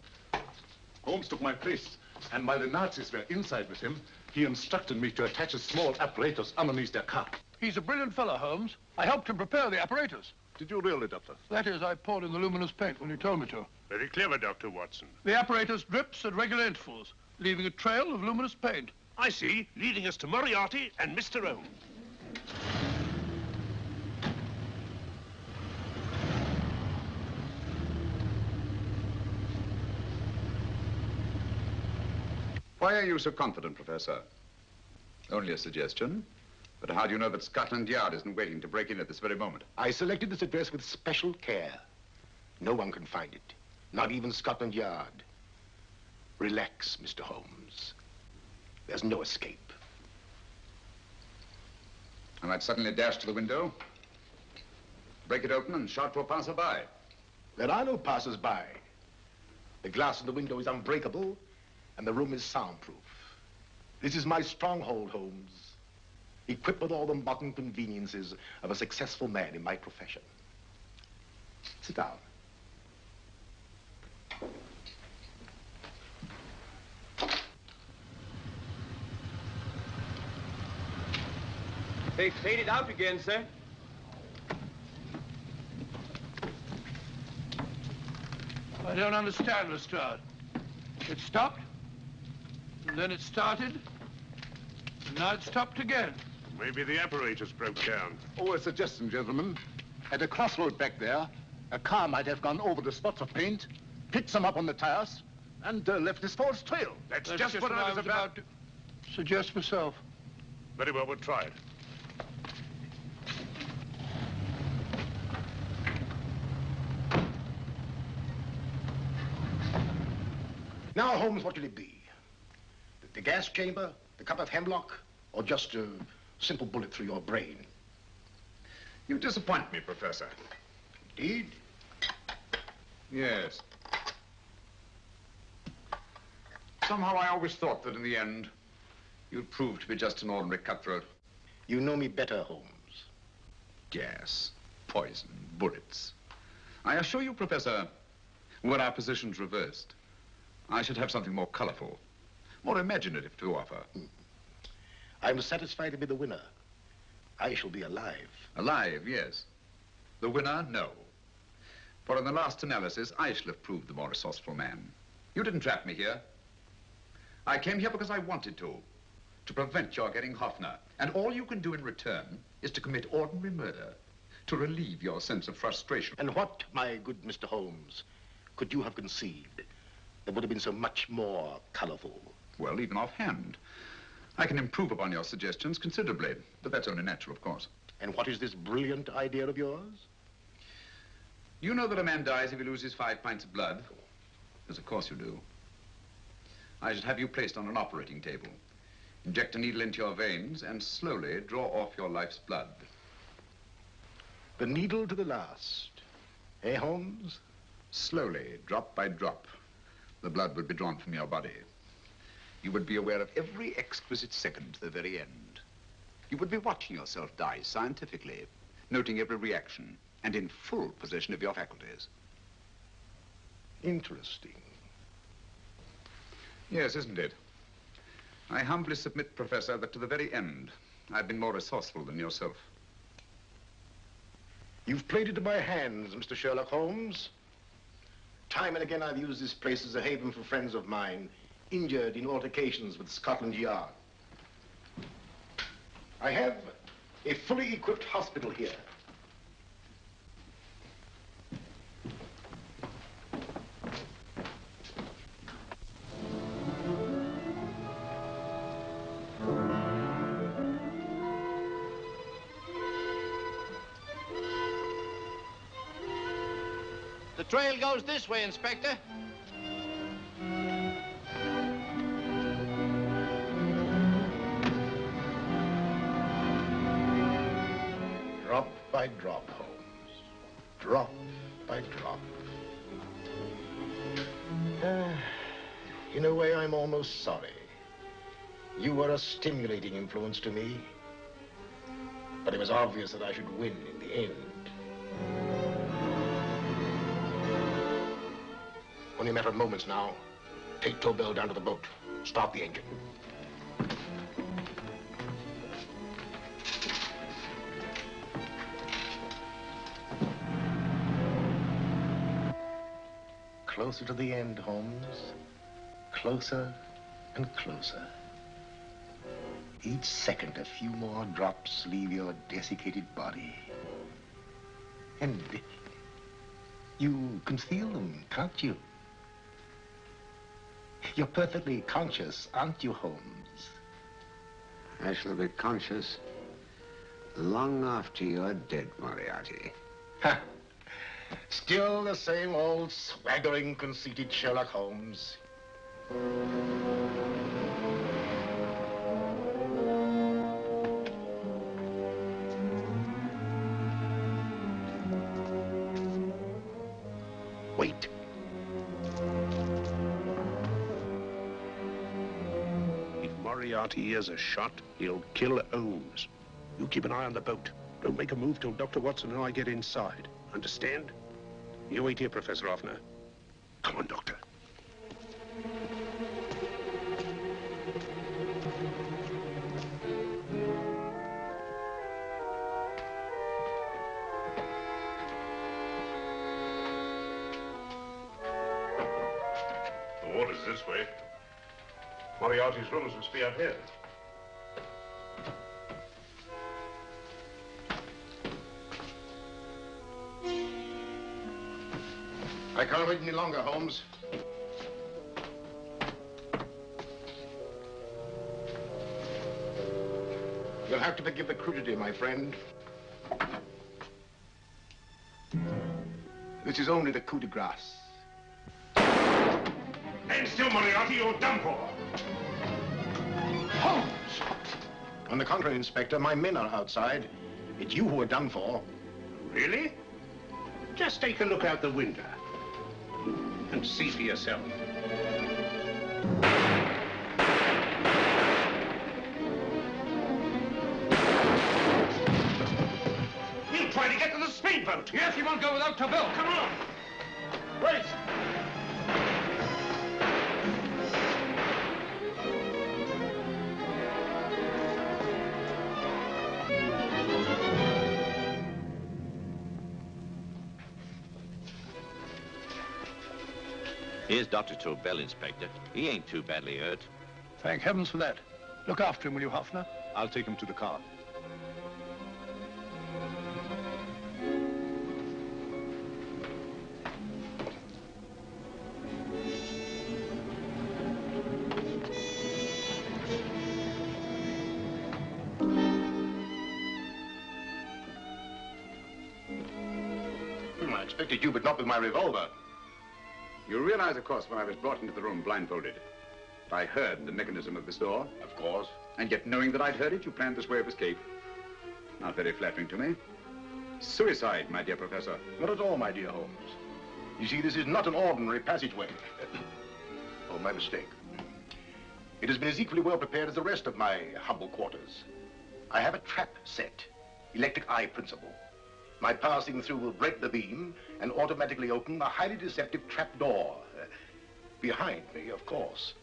Holmes took my place, and while the Nazis were inside with him, he instructed me to attach a small apparatus underneath their car. He's a brilliant fellow, Holmes. I helped him prepare the apparatus. Did you really, Doctor? That is, I poured in the luminous paint when you told me to. Very clever, Dr. Watson. The apparatus drips at regular intervals, leaving a trail of luminous paint. I see, leading us to Moriarty and Mr. Holmes. Why are you so confident, Professor? Only a suggestion. But how do you know that Scotland Yard isn't waiting to break in at this very moment? I selected this address with special care. No one can find it, not even Scotland Yard. Relax, Mr. Holmes. There's no escape. I might suddenly dash to the window, break it open, and shout to a passerby. There are no passers-by. The glass in the window is unbreakable, and the room is soundproof. This is my stronghold, Holmes, equipped with all the modern conveniences of a successful man in my profession. Sit down. They faded out again, sir. I don't understand, Lestrade. It stopped, and then it started, and now it stopped again. Maybe the apparatus broke down. Oh, a suggestion, gentlemen. At a crossroad back there, a car might have gone over the spots of paint, picked some up on the tires, and left this false trail. That's just what I was about to suggest myself. Very well, we'll try it. Now, Holmes, what will it be? The gas chamber, the cup of hemlock, or just a simple bullet through your brain? You disappoint me, Professor. Indeed? Yes. Somehow I always thought that in the end, you'd prove to be just an ordinary cutthroat. You know me better, Holmes. Gas, poison, bullets. I assure you, Professor, were our positions reversed, I should have something more colorful, more imaginative to offer. I'm satisfied to be the winner. I shall be alive. Alive, yes. The winner, no. For in the last analysis, I shall have proved the more resourceful man. You didn't trap me here. I came here because I wanted to prevent your getting Hoffner. And all you can do in return is to commit ordinary murder, to relieve your sense of frustration. And what, my good Mr. Holmes, could you have conceived that would have been so much more colorful? Well, even offhand, I can improve upon your suggestions considerably, but that's only natural, of course. And what is this brilliant idea of yours? You know that a man dies if he loses 5 pints of blood? Yes, of course you do. I should have you placed on an operating table, inject a needle into your veins, and slowly draw off your life's blood. The needle to the last. Eh, Holmes? Slowly, drop by drop, the blood would be drawn from your body. You would be aware of every exquisite second to the very end. You would be watching yourself die scientifically, noting every reaction, and in full possession of your faculties. Interesting. Yes, isn't it? I humbly submit, Professor, that to the very end, I've been more resourceful than yourself. You've played into my hands, Mr. Sherlock Holmes. Time and again, I've used this place as a haven for friends of mine, injured in altercations with Scotland Yard. I have a fully equipped hospital here. The trail goes this way, Inspector. Drop by drop, Holmes. Drop by drop. In a way, I'm almost sorry. You were a stimulating influence to me. But it was obvious that I should win in the end. Only a matter of moments now. Take Tobel down to the boat. Start the engine. Closer to the end, Holmes. Closer and closer. Each second, a few more drops leave your desiccated body. And you can feel them, can't you? You're perfectly conscious, aren't you, Holmes? I shall be conscious long after you're dead, Moriarty. Ha! Still the same old swaggering, conceited Sherlock Holmes. Moriarty hears a shot, he'll kill Holmes. You keep an eye on the boat. Don't make a move till Dr. Watson and I get inside. Understand? You wait here, Professor Hoffner. Come on, Doctor. The water's this way. Moriarty's rooms must be out here. I can't wait any longer, Holmes. You'll have to forgive the crudity, my friend. This is only the coup de grace. And still, Moriarty, you're done for. Holmes! On the contrary, Inspector, my men are outside. It's you who are done for. Really? Just take a look out the window and see for yourself. He'll try to get to the speedboat. Yes, he won't go without Tobel. Come on. Wait! Here's Dr. Tobel, Inspector. He ain't too badly hurt. Thank heavens for that. Look after him, will you, Hoffner? I'll take him to the car. I expected you, but not with my revolver. You realize, of course, when I was brought into the room blindfolded, that I heard the mechanism of this door. Of course. And yet, knowing that I'd heard it, you planned this way of escape. Not very flattering to me. Suicide, my dear Professor. Not at all, my dear Holmes. You see, this is not an ordinary passageway. Oh, my mistake. It has been as equally well prepared as the rest of my humble quarters. I have a trap set, electric eye principle. My passing through will break the beam and automatically open a highly deceptive trap door. Behind me, of course,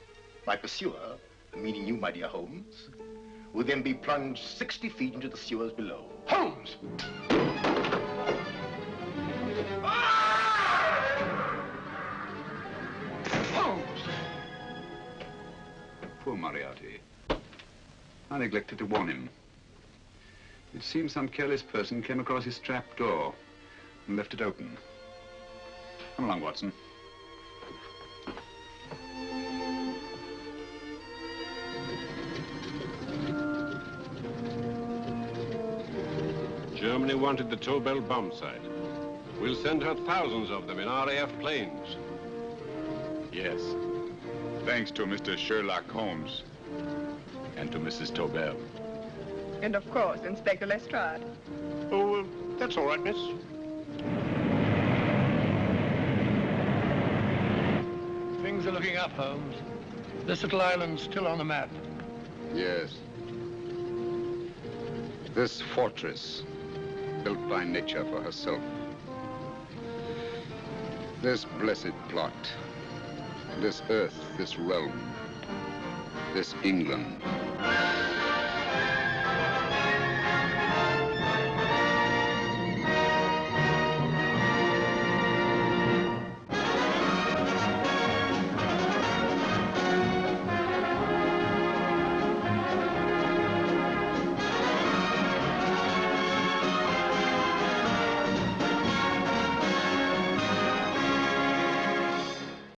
my pursuer, meaning you, my dear Holmes, will then be plunged 60 feet into the sewers below. Holmes! Holmes! Poor Moriarty. I neglected to warn him. It seems some careless person came across his trap door and left it open. Come along, Watson. Germany wanted the Tobel bomb site. We'll send her thousands of them in RAF planes. Yes. Thanks to Mr. Sherlock Holmes and to Mrs. Tobel. And of course, Inspector Lestrade. Oh, that's all right, miss. Things are looking up, Holmes. This little island's still on the map. Yes. This fortress, built by nature for herself. This blessed plot. This earth, this realm. This England.